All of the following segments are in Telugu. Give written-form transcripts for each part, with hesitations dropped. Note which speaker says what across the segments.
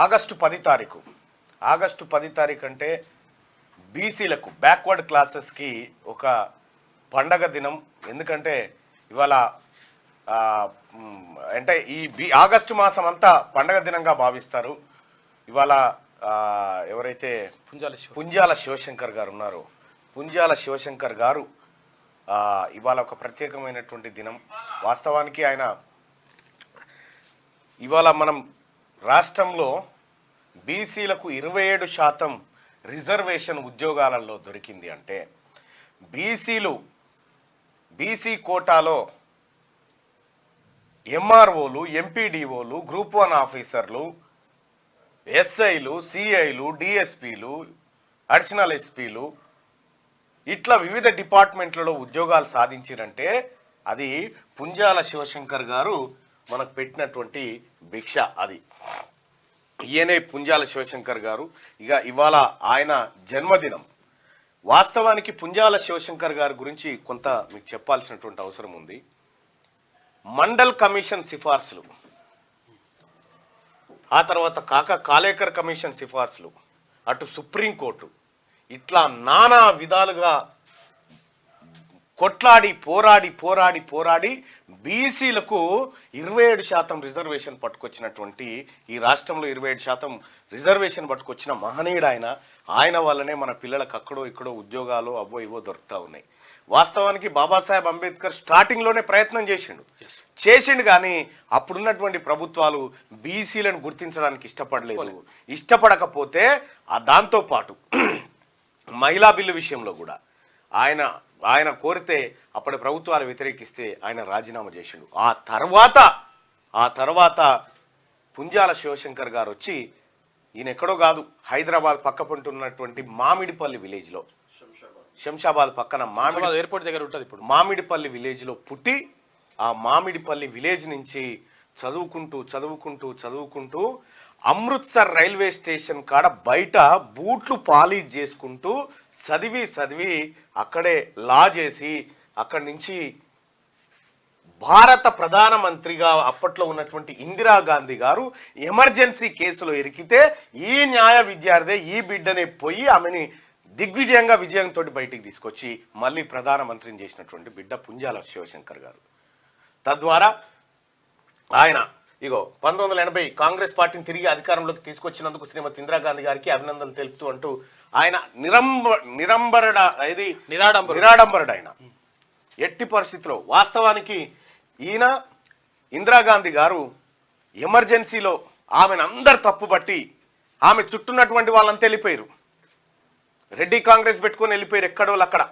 Speaker 1: ఆగస్టు 10 తారీఖు అంటే బీసీలకు బ్యాక్వర్డ్ క్లాసెస్కి ఒక పండగ దినం. ఎందుకంటే ఇవాళ అంటే ఈ ఆగస్టు మాసం అంతా పండగ దినంగా భావిస్తారు. ఇవాళ ఎవరైతే పుంజాల శివశంకర్ గారు ఉన్నారో, పుంజాల శివశంకర్ గారు ఇవాళ ఒక ప్రత్యేకమైనటువంటి దినం. వాస్తవానికి ఆయన ఇవాళ మనం రాష్ట్రంలో బీసీలకు 27% రిజర్వేషన్ ఉద్యోగాలలో దొరికింది అంటే బీసీ కోటాలో ఎంఆర్ఓలు, ఎంపీడీఓలు, గ్రూప్ 1 ఆఫీసర్లు, ఎస్ఐలు, సిఐలు, డిఎస్పీలు, అడిషనల్ ఎస్పీలు ఇట్లా వివిధ డిపార్ట్మెంట్లలో ఉద్యోగాలు సాధించారంటే అది పుంజాల శివశంకర్ గారు మనకు పెట్టినటువంటి భిక్ష. అది ఈయనే పుంజాల శివశంకర్ గారు. ఇవాళ ఆయన జన్మదినం. వాస్తవానికి పుంజాల శివశంకర్ గారి గురించి కొంత మీకు చెప్పాల్సినటువంటి అవసరం ఉంది. మండల్ కమిషన్ సిఫార్సులు, ఆ తర్వాత కాలేకర్ కమిషన్ సిఫార్సులు, అటు సుప్రీంకోర్టు, ఇట్లా నానా విధాలుగా కొట్లాడి పోరాడి బీసీలకు 27% రిజర్వేషన్ పట్టుకొచ్చినటువంటి, ఈ రాష్ట్రంలో 27% రిజర్వేషన్ పట్టుకొచ్చిన మహనీయుడు ఆయన వల్లనే మన పిల్లలకు అక్కడో ఇక్కడో ఉద్యోగాలు అవో ఇవో దొరుకుతూ ఉన్నాయి. వాస్తవానికి బాబాసాహెబ్ అంబేద్కర్ స్టార్టింగ్లోనే ప్రయత్నం చేసిండు కానీ అప్పుడున్నటువంటి ప్రభుత్వాలు బీసీలను గుర్తించడానికి ఇష్టపడకపోతే దాంతోపాటు మహిళా బిల్లు విషయంలో కూడా ఆయన కోరితే అప్పటి ప్రభుత్వాలు వ్యతిరేకిస్తే ఆయన రాజీనామా చేసిండు. ఆ తర్వాత పుంజాల శివశంకర్ గారు వచ్చి, ఈయన ఎక్కడో కాదు, హైదరాబాద్ పక్క పంటున్నటువంటి మామిడిపల్లి విలేజ్లో, శంషాబాద్ పక్కన ఎయిర్పోర్ట్ దగ్గర ఉంటుంది ఇప్పుడు, మామిడిపల్లి విలేజ్లో పుట్టి ఆ మామిడిపల్లి విలేజ్ నుంచి చదువుకుంటూ అమృత్సర్ రైల్వే స్టేషన్ కాడ బయట బూట్లు పాలిష్ చేసుకుంటూ చదివి అక్కడే లా చేసి అక్కడి నుంచి భారత ప్రధానమంత్రిగా అప్పట్లో ఉన్నటువంటి ఇందిరాగాంధీ గారు ఎమర్జెన్సీ కేసులో ఇరికితే ఈ న్యాయ విద్యార్థి ఈ బిడ్డనే పోయి ఆమెని విజయంతో బయటికి తీసుకొచ్చి మళ్ళీ ప్రధానమంత్రిని చేసినటువంటి బిడ్డ పుంజాల శివశంకర్ గారు. తద్వారా ఆయన 1980 కాంగ్రెస్ పార్టీని తిరిగి అధికారంలోకి తీసుకొచ్చినందుకు శ్రీమతి ఇందిరాగాంధీ గారికి అభినందనలు తెలుపుతూ అంటూ ఆయన నిరాడంబరుడు. ఆయన ఎట్టి పరిస్థితిలో వాస్తవానికి ఈయన ఇందిరాగాంధీ గారు ఎమర్జెన్సీలో ఆమెను అందరు తప్పుబట్టి ఆమె చుట్టూన్నటువంటి వాళ్ళంతా వెళ్ళిపోయారు. రెడ్డి కాంగ్రెస్ పెట్టుకొని వెళ్ళిపోయారు, ఎక్కడో అక్కడ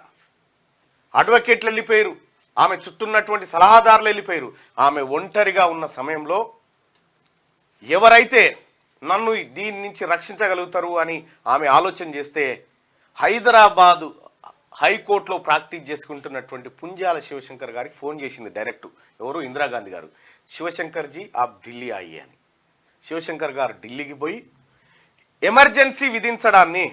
Speaker 1: అడ్వకేట్లు వెళ్ళిపోయారు, ఆమె చుట్టూన్నటువంటి సలహాదారులు వెళ్ళిపోయారు. ఆమె ఒంటరిగా ఉన్న సమయంలో ఎవరైతే నన్ను దీని నుంచి రక్షించగలుగుతారు అని ఆమె ఆలోచన చేస్తే హైదరాబాదు హైకోర్టులో ప్రాక్టీస్ చేసుకుంటున్నటువంటి పుంజాల శివశంకర్ గారికి ఫోన్ చేసింది డైరెక్ట్. ఎవరు? ఇందిరాగాంధీ గారు. శివశంకర్ జీ ఆప్ ఢిల్లీ ఆయి అని. శివశంకర్ గారు ఢిల్లీకి పోయి ఎమర్జెన్సీ విధించడాన్ని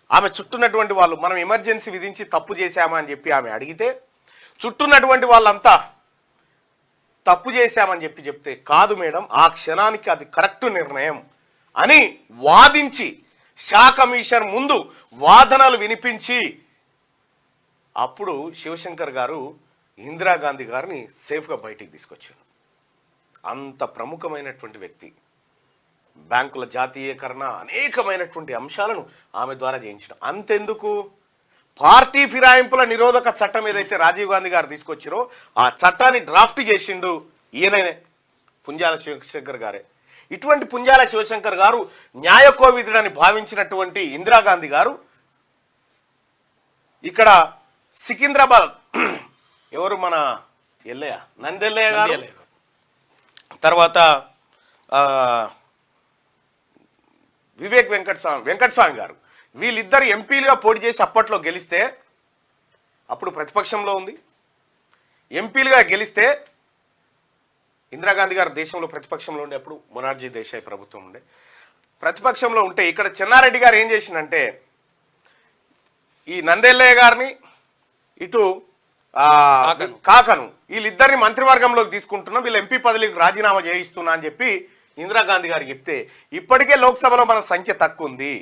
Speaker 1: ఆమె చుట్టూన్నటువంటి వాళ్ళు మనం ఎమర్జెన్సీ విధించి తప్పు చేశామా అని చెప్పి ఆమె అడిగితే చుట్టూన్నటువంటి వాళ్ళంతా తప్పు చేశామని చెప్తే కాదు మేడం, ఆ క్షణానికి అది కరెక్ట్ నిర్ణయం అని వాదించి షా కమిషన్ ముందు వాదనలు వినిపించి అప్పుడు శివశంకర్ గారు ఇందిరాగాంధీ గారిని సేఫ్గా బయటికి తీసుకొచ్చారు. అంత ప్రముఖమైనటువంటి వ్యక్తి. బ్యాంకుల జాతీయకరణ అనేకమైనటువంటి అంశాలను ఆమె ద్వారా చేయించడం. అంతెందుకు, పార్టీ ఫిరాయింపుల నిరోధక చట్టం ఏదైతే రాజీవ్ గాంధీ గారు తీసుకొచ్చారో ఆ చట్టాన్ని డ్రాఫ్ట్ చేసిండు ఈయననే, పుంజాల శివశంకర్ గారే. ఇటువంటి పుంజాల శివశంకర్ గారు న్యాయకోవిదుడని భావించినటువంటి ఇందిరాగాంధీ గారు ఇక్కడ సికింద్రాబాద్ ఎవరు మన ఎల్లయ్య, నందెల్లయ్య గారు, తర్వాత వివేక్ వెంకటస్వామి గారు, వీళ్ళిద్దరు ఎంపీలుగా పోటీ చేసి అప్పట్లో గెలిస్తే, అప్పుడు ప్రతిపక్షంలో ఉంది, ఎంపీలుగా గెలిస్తే ఇందిరాగాంధీ గారు దేశంలో ప్రతిపక్షంలో ఉండే, అప్పుడు మొనార్జీ దేశాయ్ ప్రభుత్వం ఉండే, ప్రతిపక్షంలో ఉంటే ఇక్కడ చెన్నారెడ్డి గారు ఏం చేసిందంటే ఈ నందెల్లయ్య గారిని ఇటు కాకను వీళ్ళిద్దరిని మంత్రివర్గంలోకి తీసుకుంటున్నా, వీళ్ళు ఎంపీ పదవికి రాజీనామా చేయిస్తున్నా అని చెప్పి ఇందిరాగాంధీ గారికి చెప్తే ఇప్పటికే లోక్సభలో మన సంఖ్య తక్కువ ఉంది,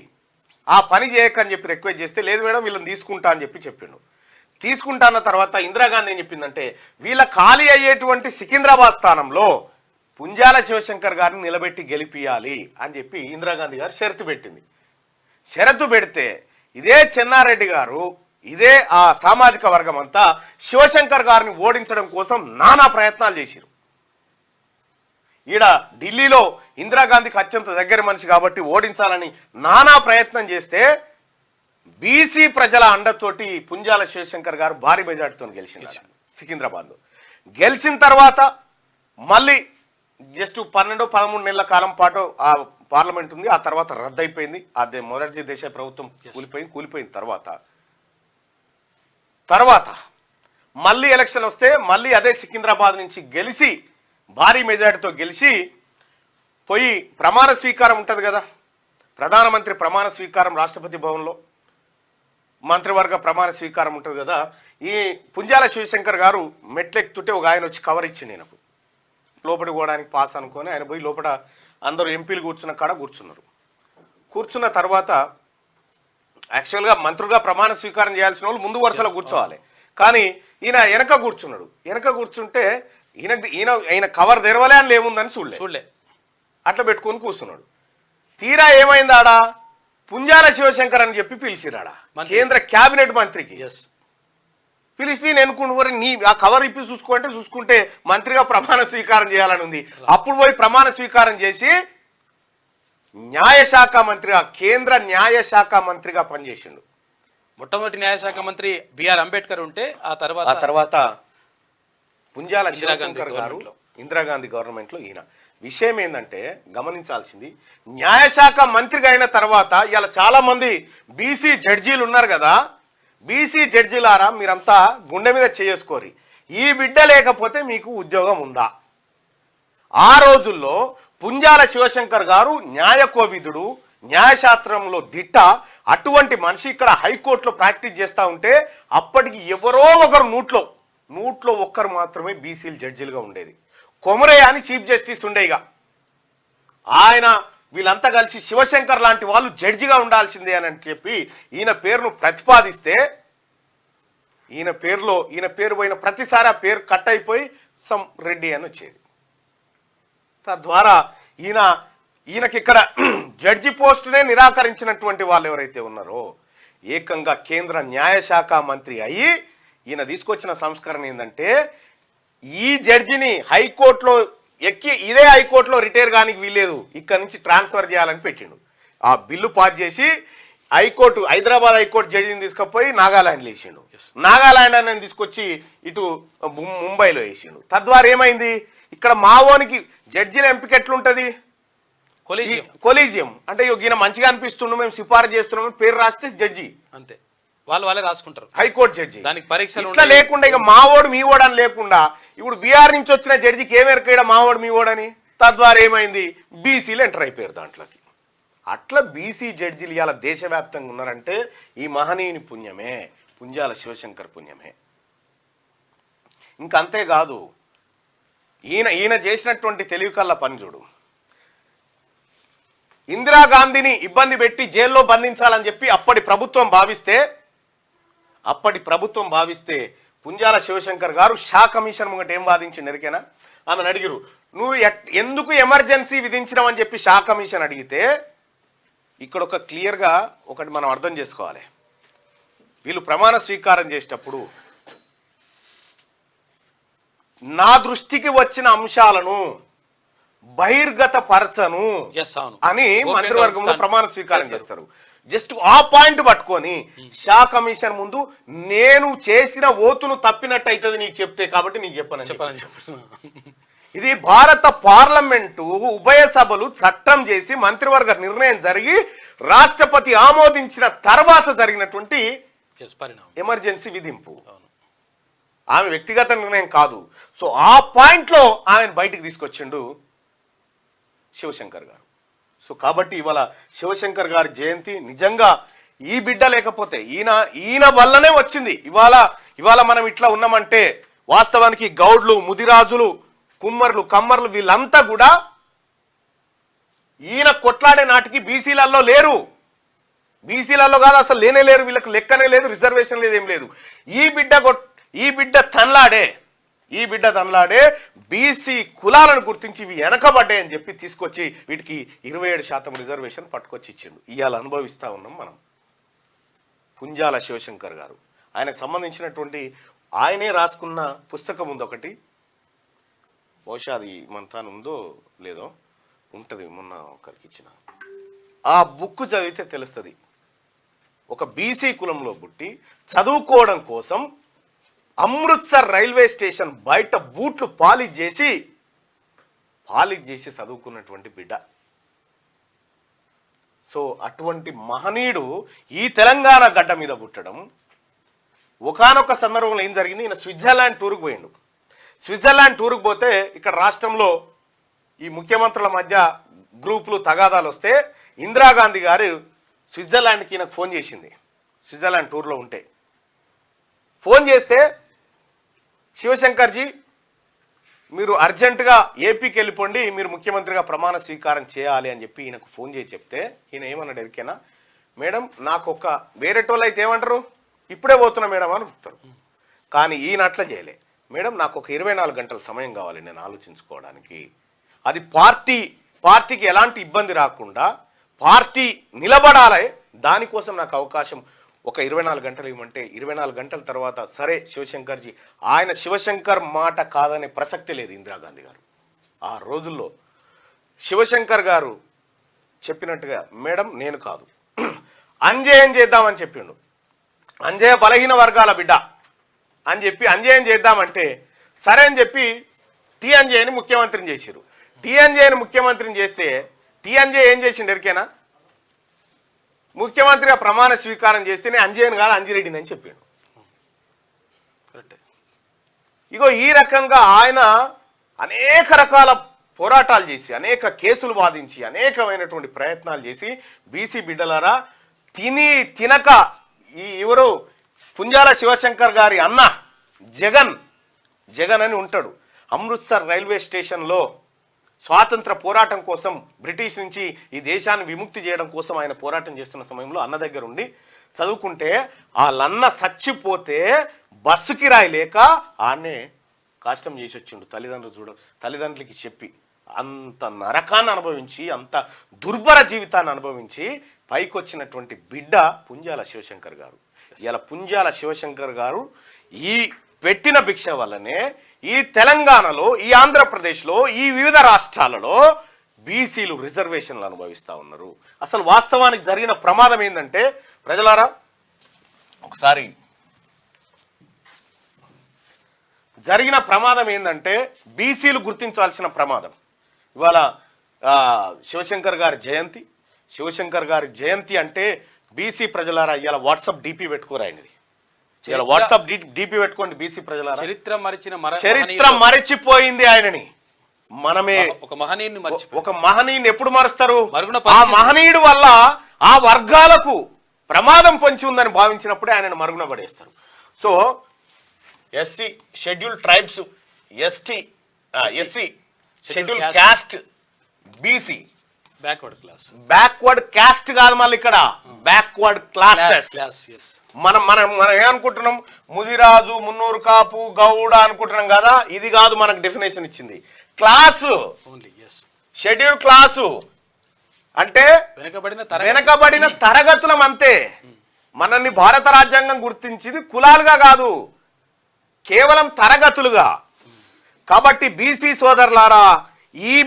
Speaker 1: ఆ పని చేయకని చెప్పి రిక్వెస్ట్ చేస్తే లేదు మేడం వీళ్ళని తీసుకుంటా అని చెప్పిండు. తీసుకుంటా అన్న తర్వాత ఇందిరాగాంధీ ఏం చెప్పిందంటే వీళ్ళ ఖాళీ అయ్యేటువంటి సికింద్రాబాద్ స్థానంలో పుంజాల శివశంకర్ గారిని నిలబెట్టి గెలిపియాలి అని చెప్పి ఇందిరాగాంధీ గారు షరతు పెట్టింది. షరతు పెడితే ఇదే చెన్నారెడ్డి గారు ఇదే ఆ సామాజిక వర్గం అంతా శివశంకర్ గారిని ఓడించడం కోసం నానా ప్రయత్నాలు చేశారు. ఈడ ఢిల్లీలో ఇందిరాగాంధీకి అత్యంత దగ్గర మనిషి కాబట్టి ఓడించాలని నానా ప్రయత్నం చేస్తే బీసీ ప్రజల అండతోటి పుంజాల శివశంకర్ గారు భారీ మెజార్టీతో గెలిచినారు సికింద్రాబాద్లో. గెలిచిన తర్వాత మళ్ళీ జస్ట్ 12-13 నెలల కాలం పాటు ఆ పార్లమెంట్ ఉంది. ఆ తర్వాత రద్దయిపోయింది. అదే మొదటి దేశ ప్రభుత్వం కూలిపోయిన తర్వాత మళ్ళీ ఎలక్షన్ వస్తే మళ్ళీ అదే సికింద్రాబాద్ నుంచి గెలిచి భారీ మెజార్టీతో గెలిచి పోయి ప్రమాణ స్వీకారం ఉంటుంది కదా, ప్రధానమంత్రి ప్రమాణ స్వీకారం రాష్ట్రపతి భవన్లో మంత్రివర్గ ప్రమాణ స్వీకారం ఉంటుంది కదా. ఈ పుంజాల శివశంకర్ గారు మెట్లెక్కుతుంటే ఒక ఆయన వచ్చి కవర్ ఇచ్చింది నాకు, లోపలికి పోవడానికి పాస్ అనుకొని ఆయన పోయి లోపల అందరూ ఎంపీలు కూర్చున్న కాడ కూర్చున్న తర్వాత యాక్చువల్గా మంత్రులుగా ప్రమాణ స్వీకారం చేయాల్సిన వాళ్ళు ముందు వరుసలో కూర్చోవాలి, కానీ ఈయన వెనక కూర్చున్నాడు. వెనక కూర్చుంటే ఈయన కవర్ తెరవలే అని ఏముందని చూడలే, అట్లా పెట్టుకొని కూర్చున్నాడు. తీరా ఏమైంది ఆడ పుంజాల శివశంకర్ అని చెప్పి పిలిచిరాడా కేంద్ర క్యాబినెట్ మంత్రికి. పిలిస్తే నేను అనుకుంటున్నారు నీ ఆ కవర్ ఇప్పి చూసుకుంటే మంత్రిగా ప్రమాణ స్వీకారం చేయాలని ఉంది. అప్పుడు పోయి ప్రమాణ స్వీకారం చేసి న్యాయశాఖ మంత్రిగా కేంద్ర న్యాయశాఖ మంత్రిగా పనిచేసిండు.
Speaker 2: మొట్టమొదటి న్యాయశాఖ మంత్రి బిఆర్ అంబేద్కర్ ఉంటే ఆ తర్వాత
Speaker 1: పుంజాల శివశంకర్ గారు ఇందిరాగాంధీ గవర్నమెంట్లో ఈయన. విషయం ఏంటంటే గమనించాల్సింది, న్యాయశాఖ మంత్రిగా అయిన తర్వాత ఇలా చాలా మంది బీసీ జడ్జీలు ఉన్నారు కదా, బీసీ జడ్జీలారా మీరంతా గుండె మీద చేసుకోరి, ఈ బిడ్డ లేకపోతే మీకు ఉద్యోగం ఉందా? ఆ రోజుల్లో పుంజాల శివశంకర్ గారు న్యాయకోవిదుడు, న్యాయశాస్త్రంలో దిట్ట. అటువంటి మనిషి ఇక్కడ హైకోర్టులో ప్రాక్టీస్ చేస్తూ ఉంటే అప్పటికి ఎవరో ఒకరు నూట్లో ఒక్కరు మాత్రమే బీసీలు జడ్జీలుగా ఉండేది. కొమరయ్య అని చీఫ్ జస్టిస్ ఉండేగా, ఆయన వీళ్ళంతా కలిసి శివశంకర్ లాంటి వాళ్ళు జడ్జిగా ఉండాల్సిందే అని చెప్పి ఈయన పేరును ప్రతిపాదిస్తే ఈయన పేరు పోయిన ప్రతిసారి ఆ పేరు కట్ అయిపోయి సమ్ రెడ్డి అని వచ్చేది. తద్వారా ఈయనకి ఇక్కడ జడ్జి పోస్టునే నిరాకరించినటువంటి వాళ్ళు ఎవరైతే ఉన్నారో ఏకంగా కేంద్ర న్యాయశాఖ మంత్రి అయ్యి ఈయన తీసుకొచ్చిన సంస్కరణ ఏంటంటే ఈ జడ్జిని హైకోర్టులో ఇదే హైకోర్టులో రిటైర్ కానికి వీల్లేదు, ఇక్కడ నుంచి ట్రాన్స్ఫర్ చేయాలని పెట్టిండు. ఆ బిల్లు పాస్ చేసి హైదరాబాద్ హైకోర్టు జడ్జిని తీసుకుపోయి నాగాలాండ్లో వేసిండు. నాగాలాండ్ అని తీసుకొచ్చి ఇటు ముంబైలో వేసిండు. తద్వారా ఏమైంది, ఇక్కడ మావోనికి జడ్జిల ఎంపిక ఎట్లుంటది, కొలీజియం అంటే ఈయన మంచిగా అనిపిస్తుండు మేము సిఫారసు చేస్తున్నాం పేరు రాస్తే జడ్జి
Speaker 2: అంతే, వాళ్ళే రాసుకుంటారు
Speaker 1: హైకోర్టు జడ్జి.
Speaker 2: దానికి పరీక్షలు
Speaker 1: ఇట్లా లేకుండా ఇక మావోడు మీవోడు అని లేకుండా ఇప్పుడు బీహార్ నుంచి వచ్చిన జడ్జికి ఏమెరకడ మావోడు మీవోడని. తద్వారా ఏమైంది, బీసీలు ఎంటర్ అయిపోయారు దాంట్లోకి. అట్లా బీసీ జడ్జిలు ఇవాళ దేశవ్యాప్తంగా ఉన్నారంటే ఈ మహనీయుని పుణ్యమే, పుంజాల శివశంకర్ పుణ్యమే. ఇంకంతేకాదు ఈయన చేసినటువంటి తెలివి కళ్ళ పని చూడు. ఇందిరాగాంధీని ఇబ్బంది పెట్టి జైల్లో బంధించాలని చెప్పి అప్పటి ప్రభుత్వం భావిస్తే పుంజాల శివశంకర్ గారు షా కమిషన్ ముంగట ఏం వాదించిండు ఎరికేనా? ఆమెను అడిగిరు నువ్వు ఎందుకు ఎమర్జెన్సీ విధించినావని చెప్పి షా కమిషన్ అడిగితే ఇక్కడ ఒక క్లియర్గా ఒకటి మనం అర్థం చేసుకోవాలి. వీళ్ళు ప్రమాణ స్వీకారం చేసేటప్పుడు నా దృష్టికి వచ్చిన అంశాలను బహిర్గత పరచను అని మంత్రివర్గంలో ప్రమాణ స్వీకారం చేస్తారు. జస్ట్ ఆ పాయింట్ పట్టుకొని షా కమిషన్ ముందు నేను చేసిన ఓతును తప్పినట్టు అవుతుంది నీకు చెప్తే, కాబట్టి నీకు చెప్పను. ఇది భారత పార్లమెంటు ఉభయ సభలు చట్టం చేసి మంత్రివర్గ నిర్ణయం జరిగి రాష్ట్రపతి ఆమోదించిన తర్వాత జరిగినటువంటి ఎమర్జెన్సీ విధింపు. ఆమె వ్యక్తిగత నిర్ణయం కాదు. సో ఆ పాయింట్లో ఆమెను బయటికి తీసుకొచ్చిండు శివశంకర్ గారు. సో కాబట్టి ఇవాళ శివశంకర్ గారి జయంతి నిజంగా ఈ బిడ్డ లేకపోతే ఈయన వల్లనే వచ్చింది. ఇవాళ మనం ఇట్లా ఉన్నామంటే వాస్తవానికి గౌడ్లు, ముదిరాజులు, కుమ్మర్లు, కమ్మర్లు వీళ్ళంతా కూడా ఈయన కొట్లాడే నాటికి బీసీలలో లేరు, బీసీలలో కాదు అసలు లేనే లేరు, వీళ్ళకి లెక్కనే లేదు, రిజర్వేషన్ లేదు, ఏం లేదు. ఈ బిడ్డ తనలాడే బీసీ కులాలను గుర్తించి ఇవి వెనకబడ్డాయని చెప్పి తీసుకొచ్చి వీటికి 27% రిజర్వేషన్ పట్టుకొచ్చి ఇచ్చిండు. ఇవాళ అనుభవిస్తూ ఉన్నాం మనం. పుంజాల శివశంకర్ గారు, ఆయనకు సంబంధించినటువంటి ఆయనే రాసుకున్న పుస్తకం ఉంది ఒకటి, బహుశా అది మన తాను ఉందో లేదో ఉంటుంది, మొన్న ఒకరికి ఇచ్చిన. ఆ బుక్ చదివితే తెలుస్తుంది. ఒక బీసీ కులంలో పుట్టి చదువుకోవడం కోసం అమృత్సర్ రైల్వే స్టేషన్ బయట బూట్లు పాలిష్ చేసి చదువుకున్నటువంటి బిడ్డ. సో అటువంటి మహనీయుడు ఈ తెలంగాణ గడ్డ మీద పుట్టడం. ఒకానొక సందర్భంలో ఏం జరిగింది, ఈయన స్విట్జర్లాండ్ టూర్కి పోయిండు. స్విట్జర్లాండ్ టూర్కి పోతే ఇక్కడ రాష్ట్రంలో ఈ ముఖ్యమంత్రుల మధ్య గ్రూపులు తగాదాలు వస్తే ఇందిరాగాంధీ గారు స్విట్జర్లాండ్కి ఈయనకు ఫోన్ చేసింది. స్విట్జర్లాండ్ టూర్లో ఉంటే ఫోన్ చేస్తే, శివశంకర్జీ మీరు అర్జెంటుగా ఏపీకి వెళ్ళిపోండి, మీరు ముఖ్యమంత్రిగా ప్రమాణ స్వీకారం చేయాలి అని చెప్పి ఈయనకు ఫోన్ చేసి చెప్తే ఈయన ఏమన్నాడు ఎరికేనా, మేడం నాకు ఒక వేరేటోళ్ళు అయితే ఏమంటారు, ఇప్పుడే పోతున్నా మేడం అని చెప్తారు. కానీ ఈయన అట్లా చేయలే. మేడం నాకు ఒక 24 గంటల సమయం కావాలి నేను ఆలోచించుకోవడానికి, అది పార్టీకి ఎలాంటి ఇబ్బంది రాకుండా పార్టీ నిలబడాలి, దానికోసం నాకు అవకాశం ఒక 24 గంటలు ఇవ్వమంటే 24 గంటల తర్వాత సరే శివశంకర్జీ, ఆయన శివశంకర్ మాట కాదనే ప్రసక్తి లేదు ఇందిరాగాంధీ గారు. ఆ రోజుల్లో శివశంకర్ గారు చెప్పినట్టుగా మేడం నేను కాదు అంజయ్యం చేద్దామని చెప్పిండు. అంజయ్య బలహీన వర్గాల బిడ్డ అని చెప్పి అంజయ్యం చేద్దామంటే సరే అని చెప్పి టీఎన్జేని ముఖ్యమంత్రిని చేసిరు. టీఎన్జేని ముఖ్యమంత్రిని చేస్తే టీఎన్జే ఏం చేసిండు ఎరికేనా, ముఖ్యమంత్రిగా ప్రమాణ స్వీకారం చేస్తేనే అంజయ్యను కాదు అంజిరెడ్డిని అని చెప్పాడు. ఇగో ఈ రకంగా ఆయన అనేక రకాల పోరాటాలు చేసి అనేక కేసులు వాదించి అనేకమైనటువంటి ప్రయత్నాలు చేసి బీసీ బిడ్డలారా తినక ఎవరు పుంజాల శివశంకర్ గారి అన్న జగన్ అని ఉంటాడు. అమృత్సర్ రైల్వే స్టేషన్లో స్వాతంత్ర పోరాటం కోసం బ్రిటిష్ నుంచి ఈ దేశాన్ని విముక్తి చేయడం కోసం ఆయన పోరాటం చేస్తున్న సమయంలో అన్న దగ్గర ఉండి చదువుకుంటే వాళ్ళన్న చచ్చిపోతే బస్సు కిరాయి లేక ఆడనే కష్టం చేసి వచ్చిండు. తల్లిదండ్రులకి చెప్పి అంత నరకాన్ని అనుభవించి అంత దుర్భర జీవితాన్ని అనుభవించి పైకి వచ్చినటువంటి బిడ్డ పుంజాల శివశంకర్ గారు. ఇలా పుంజాల శివశంకర్ గారు ఈ పెట్టిన భిక్ష వల్లనే ఈ తెలంగాణలో, ఈ ఆంధ్రప్రదేశ్లో, ఈ వివిధ రాష్ట్రాలలో బీసీలు రిజర్వేషన్లు అనుభవిస్తూ ఉన్నారు. అసలు వాస్తవానికి జరిగిన ప్రమాదం ఏంటంటే ప్రజలారా ఒకసారి జరిగిన ప్రమాదం ఏంటంటే బీసీలు గుర్తించాల్సిన ప్రమాదం. ఇవాళ శివశంకర్ గారి జయంతి అంటే బీసీ ప్రజలారా ఇవాళ వాట్సాప్ డిపి పెట్టుకోరాయనిది. ఇలా వాట్సాప్ డిపి పెట్టుకోండి బీసీ ప్రజలారా. చరిత్ర మరచిపోయింది ఆయనని. మనమే ఒక మహనీయుని ఎప్పుడు మరుస్తారు? ఆ మహనీయుడు వల్ల ఆ వర్గాలకు ప్రమాదం పొంచి ఉందని భావించినప్పుడే ఆయనను మరుగున పడేస్తారు. So SC schedule tribes, SC schedule caste, BC backward caste కాదు, మళ్ళీ ఇక్కడ బ్యాక్వర్డ్ క్లాసెస్. మనం ఏమనుకుంటున్నాం, ముదిరాజు, మున్నూరు కాపు, గౌడ అనుకుంటున్నాం కదా. ఇది కాదు మనకు డెఫినేషన్ ఇచ్చింది. క్లాసు, షెడ్యూల్ క్లాసు అంటే వెనకబడిన తరగతులం అంతే. మనల్ని భారత రాజ్యాంగం గుర్తించింది కులాలుగా కాదు, కేవలం తరగతులుగా. కాబట్టి బీసీ సోదరులారా,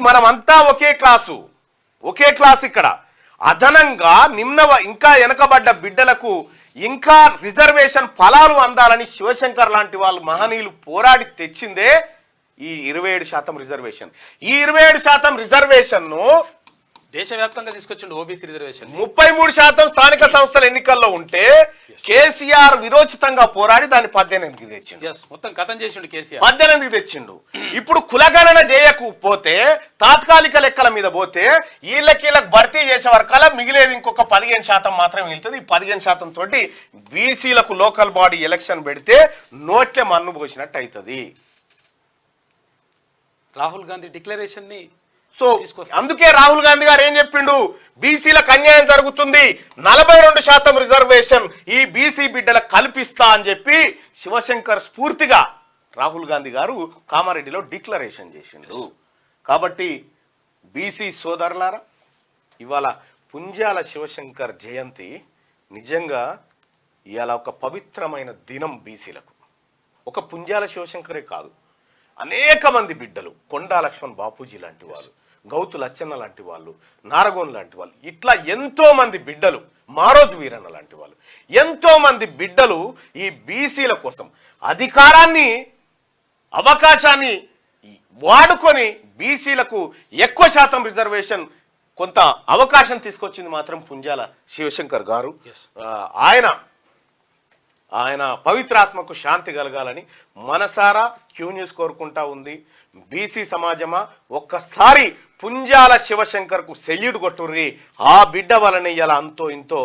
Speaker 1: మనమంతా ఒకే క్లాసు. ఇక్కడ అదనంగా ఇంకా వెనకబడ్డ బిడ్డలకు ఇంకా రిజర్వేషన్ ఫలాలు అందాలని శివశంకర్ లాంటి వాళ్ళు మహనీయులు పోరాడి తెచ్చిందే ఈ 27% రిజర్వేషన్. ఈ 27% రిజర్వేషన్ ను
Speaker 2: దేశవ్యాప్తంగా తీసుకొచ్చిండు. ఓబీసీ రిజర్వేషన్
Speaker 1: 33% స్థానిక సంస్థల ఎన్నికల్లో ఉంటే కేసీఆర్ విరోచితంగా పోరాడి దాన్ని 18కి తెచ్చిండు.
Speaker 2: మొత్తం కథం చేసిండు కేసీఆర్,
Speaker 1: 18కి తెచ్చిండు. ఇప్పుడు కులగణన చేయకపోతే, తాత్కాలిక లెక్కల మీద పోతే వీళ్ళకి భర్తీ చేసే వరకాల మిగిలేది ఇంకొక 15% మాత్రమే మిగులుతుంది. ఈ 15% తోటి బీసీలకు లోకల్ బాడీ ఎలక్షన్ పెడితే నోట్లే మన్ను పోసినట్టు అవుతుంది.
Speaker 2: రాహుల్ గాంధీ డిక్లరేషన్ ని
Speaker 1: సో అందుకే రాహుల్ గాంధీ గారు ఏం చెప్పిండు, బీసీలకు అన్యాయం జరుగుతుంది, 42% రిజర్వేషన్ ఈ బీసీ బిడ్డలకు కల్పిస్తా అని చెప్పి శివశంకర్ స్ఫూర్తిగా రాహుల్ గాంధీ గారు కామారెడ్డిలో డిక్లరేషన్ చేసిండు. కాబట్టి బీసీ సోదరులారా, ఇవాళ పుంజాల శివశంకర్ జయంతి నిజంగా ఇవాళ ఒక పవిత్రమైన దినం బీసీలకు. ఒక పుంజాల శివశంకరే కాదు, అనేక మంది బిడ్డలు, కొండా లక్ష్మణ్ బాపూజీ లాంటి వాళ్ళు, గౌతు లచ్చన్న లాంటి వాళ్ళు, నారగోన్ లాంటి వాళ్ళు, ఇట్లా ఎంతో మంది బిడ్డలు, మారోజు వీరన్న లాంటి వాళ్ళు, ఎంతో మంది బిడ్డలు ఈ బీసీల కోసం అధికారాన్ని, అవకాశాన్ని వాడుకొని బీసీలకు ఎక్కువ శాతం రిజర్వేషన్, కొంత అవకాశం తీసుకొచ్చింది మాత్రం పుంజాల శివశంకర్ గారు. ఆయన పవిత్రాత్మకు శాంతి కలగాలని మనసారా క్యూ న్యూస్ కోరుకుంటా ఉంది. బీసీ సమాజమా, ఒక్కసారి పుంజాల శివశంకర్కు సెల్యూట్ కొట్టుర్రి. ఆ బిడ్డ వలన ఇలా అంతో ఇంతో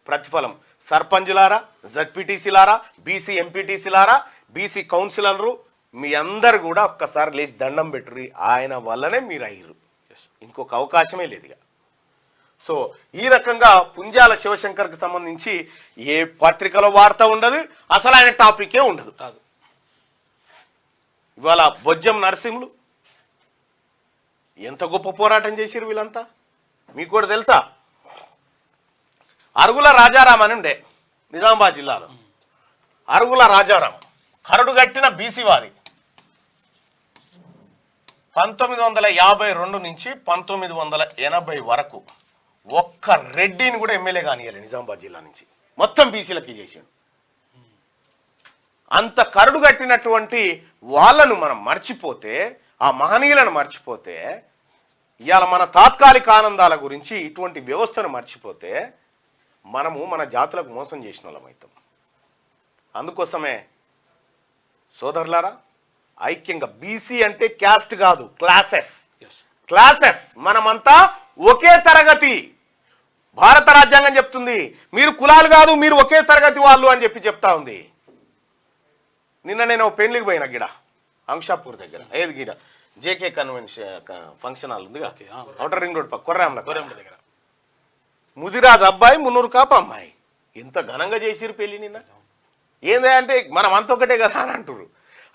Speaker 1: ప్రతిఫలం. సర్పంచులారా, జడ్పీటీసీలారా, బీసీ ఎంపీటీసీలారా, బీసీ కౌన్సిలర్లు, మీ అందరు కూడా ఒక్కసారి లేచి దండం పెట్టుర్రి. ఆయన వల్లనే మీరు అయ్యారు, ఇంకొక అవకాశమే లేదు. సో ఈ రకంగా పుంజాల శివశంకర్కి సంబంధించి ఏ పత్రికలో వార్త ఉండదు, అసలు ఆయన టాపికే ఉండదు. ఇవాళ బొజ్జం నరసింహులు ఎంత గొప్ప పోరాటం చేసిరు వీళ్ళంతా, మీకు కూడా తెలుసా? అరుగుల రాజారాం అని ఉండే నిజామాబాద్ జిల్లాలో. అరుగుల రాజారాం కరడు కట్టిన బీసీవాది. 1952 నుంచి 1980 వరకు ఒక్క రెడ్డిని కూడా ఎమ్మెల్యే కానియాలి నిజామాబాద్ జిల్లా నుంచి. మొత్తం బీసీలకి చేసిండు. అంత కరడు కట్టినటువంటి వాళ్ళను మనం మర్చిపోతే, ఆ మహనీయులను మర్చిపోతే, ఇవాళ మన తాత్కాలిక ఆనందాల గురించి ఇటువంటి వ్యవస్థను మర్చిపోతే మనము మన జాతులకు మోసం చేసిన వాళ్ళం అవుతాం. అందుకోసమే సోదరులారా, ఐక్యంగా, బీసీ అంటే క్యాస్ట్ కాదు, క్లాసెస్ మనమంతా ఒకే తరగతి. భారత రాజ్యాంగం చెప్తుంది మీరు కులాలు కాదు, మీరు ఒకే తరగతి వాళ్ళు అని చెప్పి చెప్తా ఉంది. నిన్న నేను పెళ్లికి పోయిన గిడ అంశాపూర్ దగ్గర, ఏది గిడ జేకే కన్వెన్షన్ ఫంక్షన్ హాల్ ఉంది, ఔటర్ రింగ్ రోడ్ కొర్రాంల దగ్గర. ముదిరాజ్ అబ్బాయి, మున్నూరు కాపు అమ్మాయి, ఎంత ఘనంగా చేసిరు పెళ్లి నిన్న. ఏందంటే మనం అంతొకటే కదా అని అంటారు.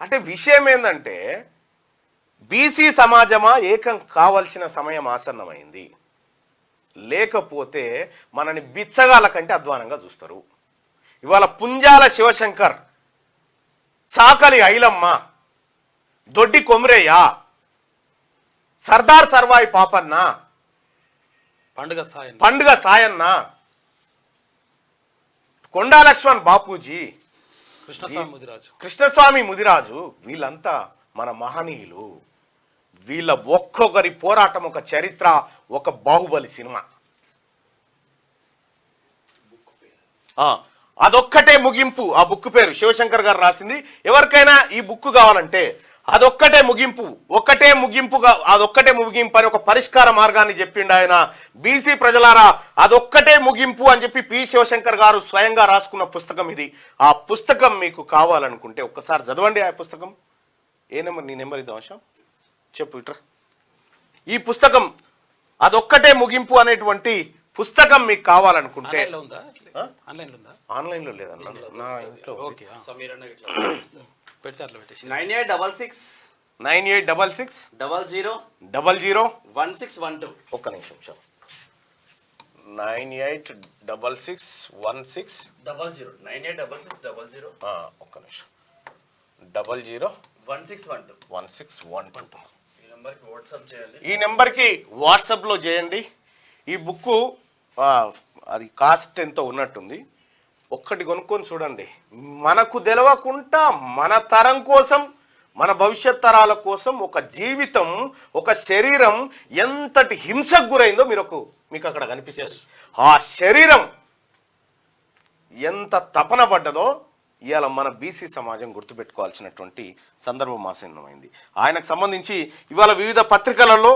Speaker 1: అంటే విషయం ఏంటంటే బీసీ సమాజమా ఏకం కావాల్సిన సమయం ఆసన్నమైంది. లేకపోతే మనని బిచ్చగాల కంటే అధ్వానంగా చూస్తారు. ఇవాళ పుంజాల శివశంకర్, చాకలి ఐలమ్మ, దొడ్డి కొమరయ్య, సర్దార్ సర్వాయి పాపన్న, పండుగ సాయన్న, కొండా లక్ష్మణ్ బాపూజీ, కృష్ణస్వామి ముదిరాజు, వీళ్ళంతా మన మహనీయులు. వీళ్ళ ఒక్కొక్కరి పోరాటం ఒక చరిత్ర, ఒక బాహుబలి సినిమా. అదొక్కటే ముగింపు. ఆ బుక్ పేరు శివశంకర్ గారు రాసింది. ఎవరికైనా ఈ బుక్ కావాలంటే అదొక్కటే ముగింపు, అదొక్కటే ముగింపు అని ఒక పరిష్కార మార్గాన్ని చెప్పిండు ఆయన. బీసీ ప్రజలారా, అదొక్కటే ముగింపు అని చెప్పి పి శివశంకర్ గారు స్వయంగా రాసుకున్న పుస్తకం ఇది. ఆ పుస్తకం మీకు కావాలనుకుంటే ఒక్కసారి చదవండి. ఆ పుస్తకం ఏ నెంబర్? నీ నెంబర్ ఇద్దాం ఆశ, చెప్పు ఇట్రా. ఈ పుస్తకం అదొక్కటే ముగింపు అనేటువంటి పుస్తకం మీకు కావాలనుకుంటే ఆన్లైన్లో లేదన్న, నా ఇంట్లో. 9866 00 1612. ఒక్క నిమిషం సార్. 9866 16 00 ఒక్క నిమిషం 00 1612. ఈ నెంబర్కి వాట్సాప్లో చేయండి. ఈ బుక్ అది కాస్ట్ ఎంతో ఉన్నట్టుంది. ఒక్కటి కొనుక్కొని చూడండి. మనకు తెలవకుండా మన తరం కోసం, మన భవిష్యత్ తరాల కోసం ఒక జీవితం, ఒక శరీరం ఎంతటి హింసకు గురైందో మీకు అక్కడ కనిపిస్తుంది. ఆ శరీరం ఎంత తపన పడ్డదో ఇవాళ మన బీసీ సమాజం గుర్తుపెట్టుకోవాల్సినటువంటి సందర్భం ఆసన్నమైంది. ఆయనకు సంబంధించి ఇవాళ వివిధ పత్రికలలో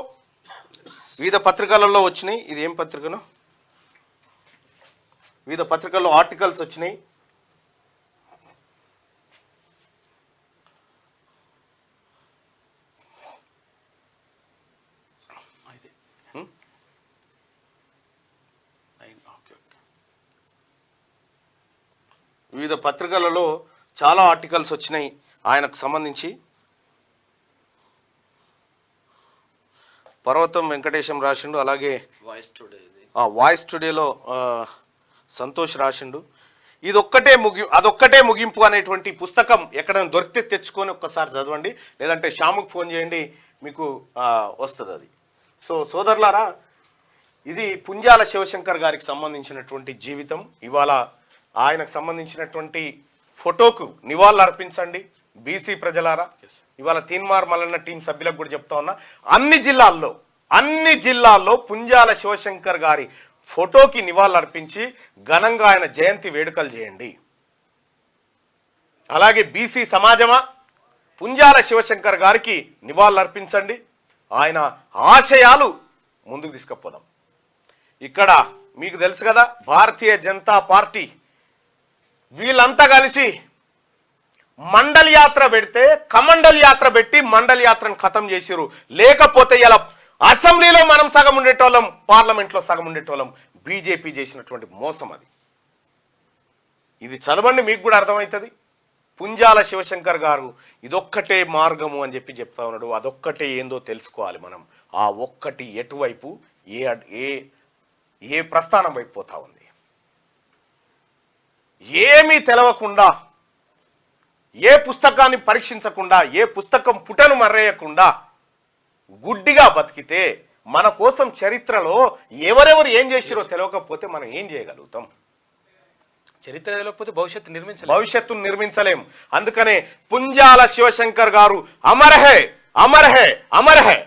Speaker 1: వచ్చినాయి. ఇది ఏం పత్రికను? వివిధ పత్రికల్లో ఆర్టికల్స్ వచ్చినాయి. వివిధ పత్రికలలో చాలా ఆర్టికల్స్ వచ్చినాయి ఆయనకు సంబంధించి. పర్వతం వెంకటేశం రాసిండు, అలాగే వాయిస్ టుడేలో సంతోష్ రాసిండు. అదొక్కటే ముగింపు అనేటువంటి పుస్తకం ఎక్కడైనా దొరికితే తెచ్చుకొని ఒక్కసారి చదవండి, లేదంటే శ్యాముకు ఫోన్ చేయండి, మీకు వస్తుంది అది. సో సోదరులారా, ఇది పుంజాల శివశంకర్ గారికి సంబంధించినటువంటి జీవితం. ఇవాళ ఆయనకు సంబంధించినటువంటి ఫోటోకు నివాళులు అర్పించండి బీసీ ప్రజలారా. ఇవాళ తీన్మార్ మల్లన్న టీం సభ్యులకు కూడా చెప్తా ఉన్నా, అన్ని జిల్లాల్లో పుంజాల శివశంకర్ గారి ఫోటోకి నివాళులు అర్పించి ఘనంగా ఆయన జయంతి వేడుకలు చేయండి. అలాగే బీసీ సమాజమా, పుంజాల శివశంకర్ గారికి నివాళులు అర్పించండి. ఆయన ఆశయాలు ముందుకు తీసుకుపోదాం. ఇక్కడ మీకు తెలుసు కదా, భారతీయ జనతా పార్టీ వీళ్ళంతా కలిసి మండల్ యాత్ర పెడితే కమండల్ యాత్ర పెట్టి మండల్ యాత్రను ఖతం చేసిరు. లేకపోతే ఇలా అసెంబ్లీలో మనం సగం ఉండేటోళ్ళం, పార్లమెంట్లో సగం ఉండేటోళ్ళం. బీజేపీ చేసినటువంటి మోసం అది. ఇది చదవండి, మీకు కూడా అర్థమవుతుంది. పుంజాల శివశంకర్ గారు ఇదొక్కటే మార్గము అని చెప్తా ఉన్నాడు. అదొక్కటే ఏందో తెలుసుకోవాలి మనం. ఆ ఒక్కటి ఎటువైపు ఏ ప్రస్థానం వైపు పోతా ఉంది. ఏమీ తెలవకుండా, ఏ పుస్తకాన్ని పరీక్షించకుండా, ఏ పుస్తకం పుటను మర్రేయకుండా గుడ్డిగా బతికితే మన కోసం చరిత్రలో ఎవరెవరు ఏం చేసిరో తెలియకపోతే మనం ఏం చేయగలుగుతాం?
Speaker 2: చరిత్ర తెలియకపోతే భవిష్యత్తును నిర్మించలేం. అందుకనే పుంజాల శివశంకర్ గారు Amar high, Amar high, Amar high.